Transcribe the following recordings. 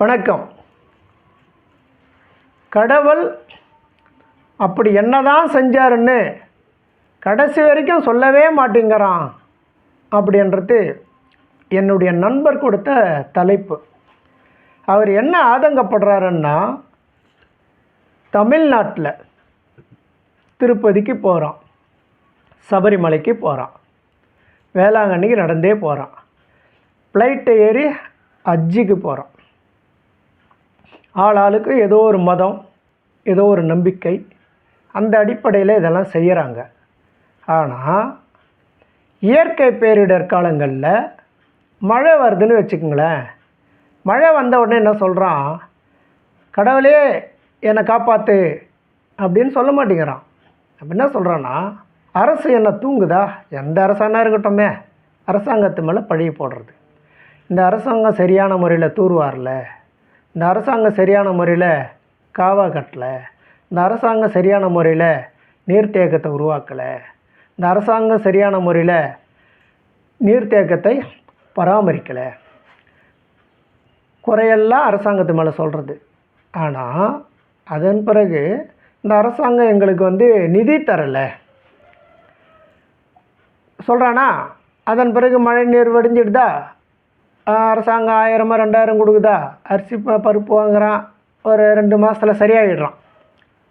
வணக்கம். கடவுள் அப்படி என்னதான் செஞ்சாருன்னு கடைசி வரைக்கும் சொல்லவே மாட்டேங்கிறான் அப்படின்றது என்னுடைய நண்பர் கொடுத்த தலைப்பு. அவர் என்ன ஆதங்கப்படுறாருன்னா, தமிழ்நாட்டில் திருப்பதிக்கு போகிறான், சபரிமலைக்கு போகிறான், வேளாங்கண்ணிக்கு நடந்தே போகிறான், ஃப்ளைட்டை ஏறி ஹஜ்ஜுக்கு போகிறான். ஆளாளுக்கு ஏதோ ஒரு மதம், ஏதோ ஒரு நம்பிக்கை, அந்த அடிப்படையில் இதெல்லாம் செய்கிறாங்க. ஆனால் இயற்கை பேரிடர் காலங்களில் மழை வருதுன்னு வச்சுக்கோங்களேன். மழை வந்த உடனே என்ன சொல்கிறான், கடவுளே என்னை காப்பாற்று அப்படின்னு சொல்ல மாட்டேங்கிறான். அப்போ என்ன சொல்கிறான்னா, அரசு என்ன தூங்குதா? எந்த அரசாங்கம் இருக்கட்டுமே, அரசாங்கத்து மேலே பழிய போடுறது. இந்த அரசாங்கம் சரியான முறையில் தூர்வாரல, இந்த அரசாங்கம் சரியான முறையில் காவா கட்டலை, இந்த அரசாங்கம் சரியான முறையில் நீர்த்தேக்கத்தை உருவாக்கலை, இந்த அரசாங்கம் சரியான முறையில் நீர்த்தேக்கத்தை பராமரிக்கலை, குறையெல்லாம் அரசாங்கத்து மேலே சொல்கிறது. ஆனால் அதன் பிறகு இந்த அரசாங்கம் எங்களுக்கு நிதி தரலை சொல்கிறானா, அதன் பிறகு மழை நீர் வடிஞ்சிடுதா, அரசாங்கம் 1000 2000 கொடுக்குதா, அரிசி பருப்பு வாங்குகிறான், ஒரு 2 மாதத்தில் சரியாகிடுறான்.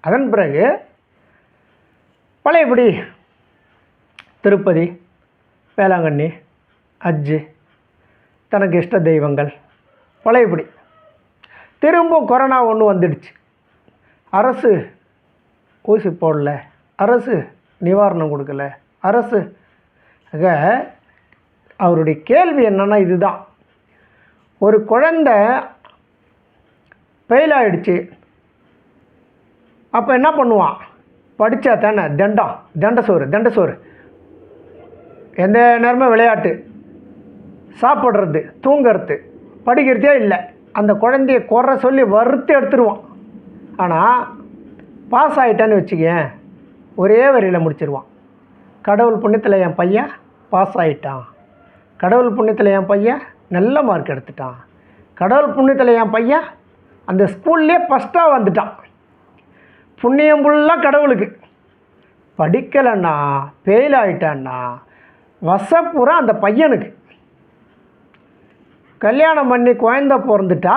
அதன் பிறகு பழையபடி திருப்பதி, வேளாங்கண்ணி, ஹஜ்ஜு, தனக்கு இஷ்ட தெய்வங்கள் பழையபடி. திரும்ப கொரோனா ஒன்று வந்துடுச்சு, அரசு ஊசி போடல, அரசு நிவாரணம் கொடுக்கல, அரசு. ஆக அவருடைய கேள்வி என்னென்னா இதுதான், ஒரு குழந்தை ஃபெயில் ஆகிடுச்சு, அப்போ என்ன பண்ணுவான்? படித்தா தானே தண்டசோறு, எந்த நேரமும் விளையாட்டு, சாப்பிட்றது, தூங்கிறது, படிக்கிறதே இல்லை. அந்த குழந்தைய குறை சொல்லி வறுத்து எடுத்துருவான். ஆனால் பாஸ் ஆகிட்டான்னு வச்சுக்கேன், ஒரே வரியில் முடிச்சிருவான். கடவுள் புண்ணியத்தில் என் பையன் பாஸ் ஆகிட்டான், கடவுள் புண்ணியத்தில் என் பையன் நல்ல மார்க் எடுத்துட்டான், கடவுள் புண்ணியத்தில் என் பையன் அந்த ஸ்கூல்லே ஃபஸ்ட்டாக வந்துட்டான். புண்ணியம் ஃபுல்லாக கடவுளுக்கு. படிக்கலைன்னா, ஃபெயில் ஆகிட்டான்னா வசப்பூரா அந்த பையனுக்கு. கல்யாணம் பண்ணி குழந்த பிறந்துட்டா,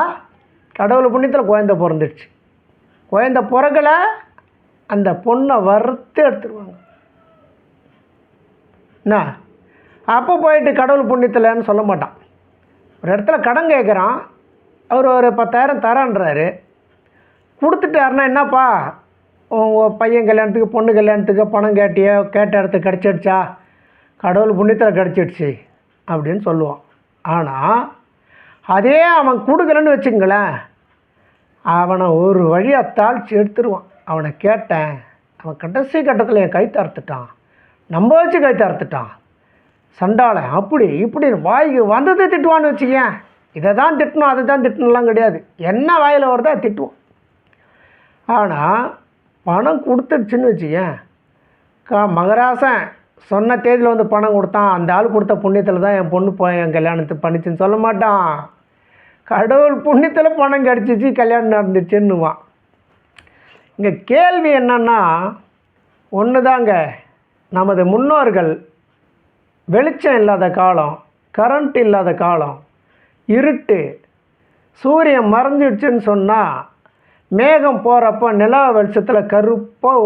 கடவுள் புண்ணியத்தில் குழந்த பிறந்துடுச்சு, குழந்த பிறகலை, அந்த பொண்ணை வறுத்து எடுத்துருவாங்க. என்ன அப்போ போயிட்டு கடவுள் புண்ணியத்தில்னு சொல்ல மாட்டான். ஒரு இடத்துல கடன் கேட்குறான், அவர் ஒரு 10,000 தரான்றாரு, கொடுத்துட்டாருன்னா என்னப்பா உங்கள் பையன் கல்யாணத்துக்கு பொண்ணு கல்யாணத்துக்கு பணம் கேட்ட இடத்துக்கு கிடச்சிடுச்சா? கடவுள் புண்ணியத்தில் கிடச்சிடுச்சு அப்படின்னு சொல்லுவான். ஆனால் அதே அவன் கொடுக்கலன்னு வச்சுங்களேன், அவனை ஒரு வழியாக தாழ்ச்சி எடுத்துருவான். அவனை கேட்டேன், அவன் கடைசி கட்டத்தில் என் கை தறுத்துட்டான், நம்ம வச்சு கை தறுத்துட்டான், சண்டாளன் அப்படி இப்படின்னு வாய்க்கு வந்ததை திட்டுவான்னு வச்சுக்கேன். இதை தான் திட்டணும், அதை தான் திட்டணும்லாம் கிடையாது, என்ன வாயில் வருதோ திட்டுவோம். ஆனால் பணம் கொடுத்துடுச்சுன்னு வச்சுக்கேன், மகராசன் சொன்ன தேதியில் பணம் கொடுத்தான், அந்த ஆள் கொடுத்த புண்ணியத்தில் தான் என் பொண்ணு என் கல்யாணத்துக்கு பண்ணிச்சுன்னு சொல்ல மாட்டான். கடவுள் புண்ணியத்தில் பணம் கிடச்சிச்சு, கல்யாணம் நடந்துச்சுன்னுவான். இங்கே கேள்வி என்னன்னா ஒன்று தாங்க, நமது முன்னோர்கள் வெளிச்சம் இல்லாத காலம், கரண்ட் இல்லாத காலம், இருட்டு, சூரியன் மறைஞ்சிடுச்சுன்னு சொன்னால் மேகம் போகிறப்ப நிலா வெளிச்சத்தில் கருப்பாக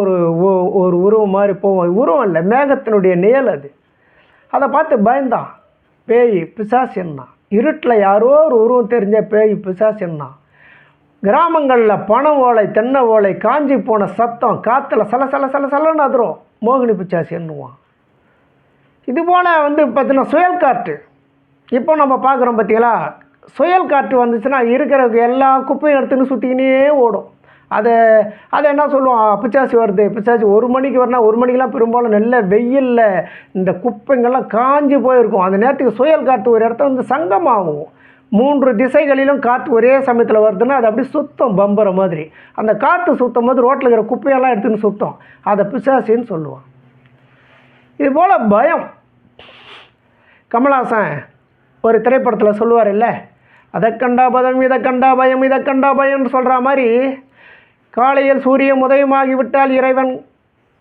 ஒரு உருவம் மாதிரி போவோம். உருவம் இல்லை, மேகத்தினுடைய நிழல் அது. அதை பார்த்து பயந்தான், பேய் பிசாசுன்னா. இருட்டில் யாரோ ஒரு உருவம் தெரிஞ்ச பேய் பிசாசுன்னா. கிராமங்களில் பனை ஓலை, தென்னை ஓலை காஞ்சி போன சத்தம் காற்றுல சலன்னு அதிரும், மோகினி பிசாசு என்னுவான். இதுபோல் பார்த்தீங்கன்னா சுயல் காற்று, இப்போ நம்ம பார்க்குறோம் பார்த்தீங்களா, சுயல் காற்று வந்துச்சுன்னா இருக்கிற எல்லா குப்பையும் எடுத்துன்னு சுற்றிக்கினே ஓடும். அதை என்ன சொல்லுவோம், பிச்சாசி வருது, பிச்சாசி 1 மணிக்கு வரனா, 1 மணிக்கெலாம் பெரும்பாலும் நல்ல வெயிலில் இந்த குப்பைங்கள்லாம் காஞ்சி போயிருக்கும். அந்த நேரத்துக்கு சுயல் காற்று ஒரு இடத்த சங்கமாகும். 3 திசைகளிலும் காற்று ஒரே சமயத்தில் வருதுன்னா அது அப்படி சுத்தம் பம்புற மாதிரி. அந்த காற்று சுத்தம் போது ரோட்டில் இருக்கிற குப்பையெல்லாம் எடுத்துன்னு சுத்தம், அதை பிசாசின்னு சொல்லுவான். இதுபோல் பயம். கமல்ஹாசன் ஒரு திரைப்படத்தில் சொல்லுவார் இல்லை, அதை கண்டா பதம், இதை கண்டா பயம், இதை கண்டா பயம்னு சொல்கிற மாதிரி காலையில் சூரியன் உதயமாகிவிட்டால் இறைவன்,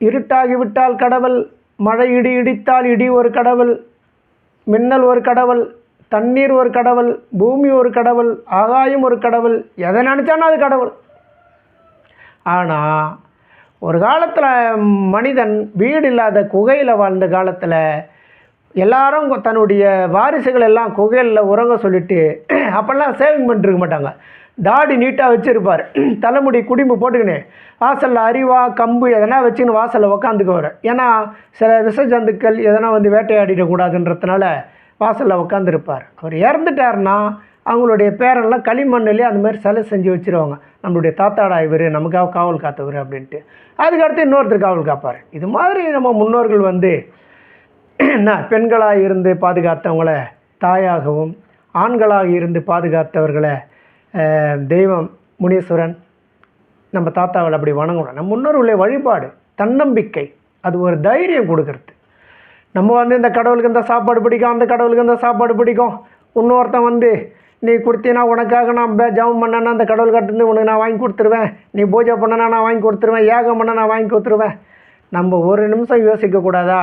இருட்டாகிவிட்டால் கடவுள், மழை இடி இடித்தால் இடி ஒரு கடவுள், மின்னல் ஒரு கடவுள், தண்ணீர் ஒரு கடவுள், பூமி ஒரு கடவுள், ஆகாயம் ஒரு கடவுள், எதை நினச்சானா அது கடவுள். ஆனால் ஒரு காலத்தில் மனிதன் வீடு இல்லாத குகையில் வாழ்ந்த காலத்தில் எல்லாரும் தன்னுடைய வாரிசுகள் எல்லாம் குகையில் உறங்க சொல்லிவிட்டு அப்போல்லாம் சேவிங் பண்ணிருக்க மாட்டாங்க. தாடி நீட்டாக வச்சுருப்பார், தலைமுடி குடிம்பு போட்டுக்கினே வாசலில் அரிவா கம்பு எதனா வச்சுன்னு வாசலில் உக்காந்துக்குவார். ஏன்னா சில விஷ ஜந்துக்கள் எதனா வந்து வேட்டையாடிடக்கூடாதுன்றதுனால வாசலில் உட்காந்துருப்பார். அவர் இறந்துட்டார்னா அவங்களுடைய பேரெல்லாம் களிமண்ணிலே அந்த மாதிரி சிலை செஞ்சு வச்சுருவாங்க. நம்மளுடைய தாத்தாடா இவர், நமக்காக காவல் காத்தவர் அப்படின்ட்டு. அதுக்கடுத்து இன்னொருத்தர் காவல் காப்பார். இது மாதிரி நம்ம முன்னோர்கள் வந்து என்ன பெண்களாக இருந்து பாதுகாத்தவங்கள தாயாகவும், ஆண்களாக இருந்து பாதுகாத்தவர்களை தெய்வம் முனீஸ்வரன், நம்ம தாத்தாவில் அப்படி வணங்கணும். நம்ம முன்னோர்களுடைய வழிபாடு, தன்னம்பிக்கை, அது ஒரு தைரியம் கொடுக்கறது. நம்ம வந்து இந்த கடவுளுக்கு இந்த சாப்பாடு பிடிக்கும், அந்த கடவுளுக்கு இந்த சாப்பாடு பிடிக்கும், இன்னொருத்தன் வந்து நீ கொடுத்தீங்கன்னா உனக்காக நான் ஜபம் பண்ணேன்னா அந்த கடவுள் கட்டுந்து உனக்கு நான் வாங்கி கொடுத்துருவேன், நீ பூஜை பண்ணனா நான் வாங்கி கொடுத்துருவேன், யாகம் பண்ண நான் வாங்கி கொடுத்துருவேன். நம்ம ஒரு நிமிஷம் யோசிக்கக்கூடாதா?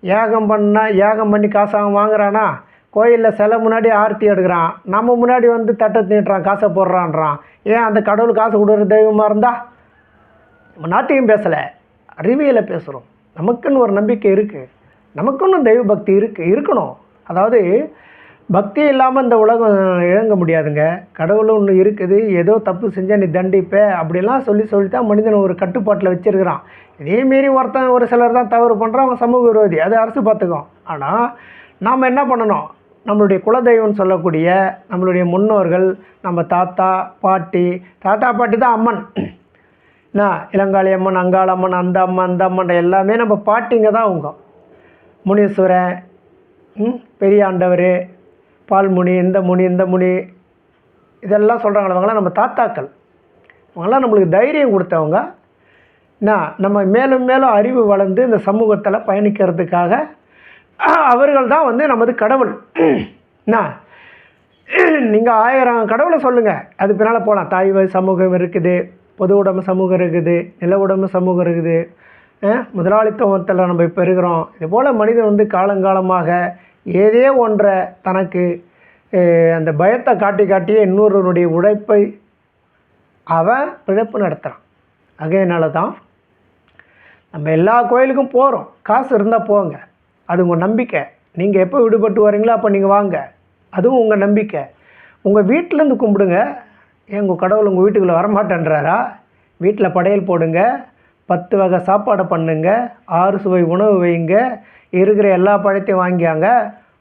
யாகம் பண்ணி காசாக வாங்குறானா, கோயிலில் சிலை முன்னாடி ஆர்த்தி எடுக்கிறான், நம்ம முன்னாடி வந்து தட்டை தீட்டுறான், காசை போடுறான்றான். ஏன் அந்த கடவுள் காசு கொடுக்குற தெய்வமாக இருந்தால்? நம்ம நாட்டியம் பேசலை, அறிவியலை பேசுகிறோம். நமக்குன்னு ஒரு நம்பிக்கை இருக்குது, நமக்குன்னு தெய்வ பக்தி இருக்கணும். அதாவது பக்தி இல்லாமல் இந்த உலகம் இழங்க முடியாதுங்க. கடவுளும் ஒன்று இருக்குது, ஏதோ தப்பு செஞ்சால் நீ தண்டிப்ப அப்படிலாம் சொல்லி தான் மனிதன் ஒரு கட்டுப்பாட்டில் வச்சுருக்கிறான். இதேமாரி ஒருத்தன் ஒரு சிலர் தான் தவறு பண்ணுறான், அவன் சமூக விரோதி, அது அரசு பார்த்துக்கும். ஆனால் நாம் என்ன பண்ணணும்? நம்மளுடைய குலதெய்வம்னு சொல்லக்கூடிய நம்மளுடைய முன்னோர்கள், நம்ம தாத்தா பாட்டி தான் அம்மன். என்ன இளங்காளி அம்மன், அங்காள அம்மன், அந்த அம்மன் எல்லாமே நம்ம பாட்டிங்க தான். அவங்க முனீஸ்வரன், பெரிய ஆண்டவர், பால்முனி, இந்த முனி இதெல்லாம் சொல்கிறாங்களே, அவங்களாம் நம்ம தாத்தாக்கள். அவங்களாம் நம்மளுக்கு தைரியம் கொடுத்தவங்க. என்ன நம்ம மேலும் மேலும் அறிவு வளர்ந்து இந்த சமூகத்தில் பயணிக்கிறதுக்காக அவர்கள் தான் வந்து நமது கடவுள். என்ன நீங்கள் 1000 கடவுளை சொல்லுங்கள், அது பின்னால் போகலாம். தாய் சமூகம் இருக்குது, பொது உடைமை சமூகம் இருக்குது, நில உடைமை சமூகம் இருக்குது, முதலாளித்துவத்தில் நம்ம இப்போ இருக்கிறோம். இதுபோல் மனிதன் வந்து காலங்காலமாக ஏதே ஒன்றை தனக்கு அந்த பயத்தை காட்டியே இன்னொருவனுடைய உழைப்பை அவன் பிழைப்பு நடத்துகிறான். அதனால தான் நம்ம எல்லா கோயிலுக்கும் போகிறோம். காசு இருந்தால் போங்க, அது உங்கள் நம்பிக்கை. நீங்கள் எப்போ விடுபட்டு வரீங்களோ அப்போ நீங்கள் வாங்க, அதுவும் உங்கள் நம்பிக்கை. உங்கள் வீட்டிலேருந்து கும்பிடுங்க. உங்கள் கடவுள் உங்கள் வீட்டுக்குள்ளே வரமாட்டேன்றாரா? வீட்டில் படையல் போடுங்க, 10 வகை சாப்பாடை பண்ணுங்க, 6 சுவை உணவு வைங்க, இருக்கிற எல்லா பழத்தையும் வாங்கியாங்க.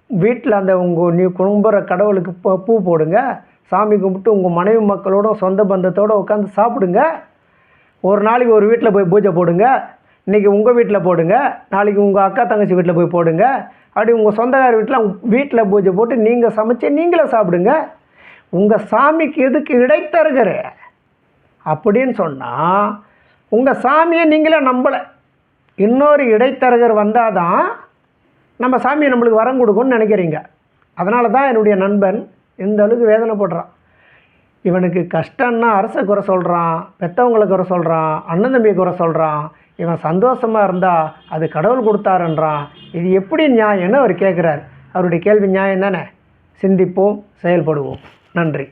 வீட்டில் அந்த நீ கும்பிட்ற கடவுளுக்கு பூ போடுங்க, சாமி கும்பிட்டு உங்கள் மனைவி மக்களோட சொந்த பந்தத்தோடு உட்காந்து சாப்பிடுங்க. ஒரு நாளைக்கு ஒரு வீட்டில் போய் பூஜை போடுங்க. இன்றைக்கி உங்கள் வீட்டில் போடுங்க, நாளைக்கு உங்கள் அக்கா தங்கச்சி வீட்டில் போய் போடுங்க. அப்படி உங்கள் சொந்தக்கார வீட்டில் பூஜை போட்டு நீங்கள் சமைச்சு நீங்களே சாப்பிடுங்க. உங்கள் சாமிக்கு எதுக்கு இடைத்தரகர் அப்படின்னு சொன்னால், உங்கள் சாமியை நீங்களே நம்பலை, இன்னொரு இடைத்தரகர் வந்தால் தான் நம்ம சாமியை நம்மளுக்கு வரம் கொடுக்கும்னு நினைக்கிறீங்க. அதனால தான் என்னுடைய நண்பன் இந்த அளவுக்கு வேதனைப்படுறான். இவனுக்கு கஷ்டம்னா அரசை குறை சொல்கிறான், பெற்றவங்களை குறை சொல்கிறான், அண்ணன் தம்பியை குறை சொல்கிறான். இவன் சந்தோஷமாக இருந்தால் அது கடவுள் கொடுத்தாருன்றான். இது எப்படி நியாயம்னு அவர் கேட்குறார். அவருடைய கேள்வி நியாயம் தானே? சிந்திப்போம், செயல்படுவோம். நன்றி.